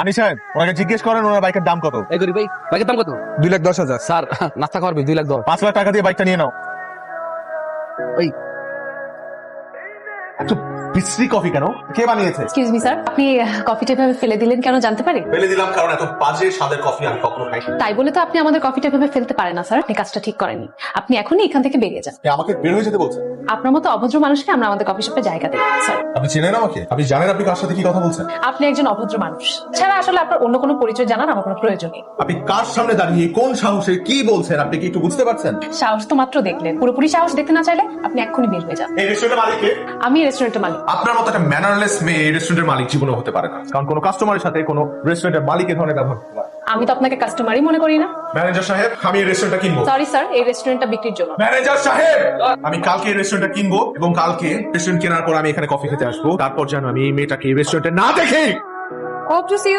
আনি সাহেব ওনাকে জিজ্ঞেস করেন ওনার বাইকের দাম কত। এই করি ভাই, বাইকের দাম কত? 2,10,000। স্যার নাস্তা খাওয়ার 2,10,000। 5 লাখ টাকা দিয়ে বাইকটা নিয়ে নাও। ওই একটু বিশ্রী কফি কেন? কে বানিয়েছে? এক্সকিউজ মি স্যার, আপনি কফিটা এভাবে ফেলে দিলেন কেন জানতে পারি? ফেলে দিলাম কারণ এত বাজে স্বাদের কফি আমি কখনো খাই। তাই বলে তো আপনি আমাদের কফিটা এভাবে ফেলতে পারেন না স্যার। আপনি কাজটা ঠিক করেননি। আপনি এখনই এখান থেকে বেরিয়ে যান। আমাকে বের হয়ে যেতে বলছেন? আপনার মতো অভদ্র মানুষকে আমরা আমাদের কফি শপে জায়গা দিই স্যার। আপনি চেনেন আমাকে? আপনি জানেন আপনি কার সাথে কি কথা বলছেন? আপনি একজন অভদ্র মানুষ ছাড়া আসলে আপনার অন্য কোনো পরিচয় জানার আমার কোনো প্রয়োজন নেই। আপনি কার সামনে দাঁড়িয়ে কোন সাহসে কি বলছেন আপনি কি একটু বুঝতে পারছেন? সাহস তো মাত্র দেখলেন, পুরোপুরি সাহস দেখতে না চাইলে আপনি এক্ষুনি বের হয়ে যান। এই রেস্টুরেন্টের মালিক কে? আমি রেস্টুরেন্টের মালিক। আপনার মতো একটা ম্যানারলেস মেয়ে এই রেস্টুরেন্টের মালিক জীবনে হতে পারে না, কারণ কোনো কাস্টমারের সাথে কোনো রেস্টুরেন্টের মালিক এ ধরনের ব্যবহার করতে পারে। আমি তো আপনাকে কাস্টমারই মনে করি না। ম্যানেজার সাহেব আমি এই রেস্টুরেন্টটা কিনবো। সরি স্যার, এই রেস্টুরেন্টটা বিক্রির জন্য। ম্যানেজার সাহেব আমি কালকে এই রেস্টুরেন্টটা কিনবো এবং কালকে রেস্টুরেন্ট কেনার পর আমি এখানে কফি খেতে আসবো, তারপর যেন আমি এই মেয়েটাকে এই রেস্টুরেন্টে না দেখি। Hope to see you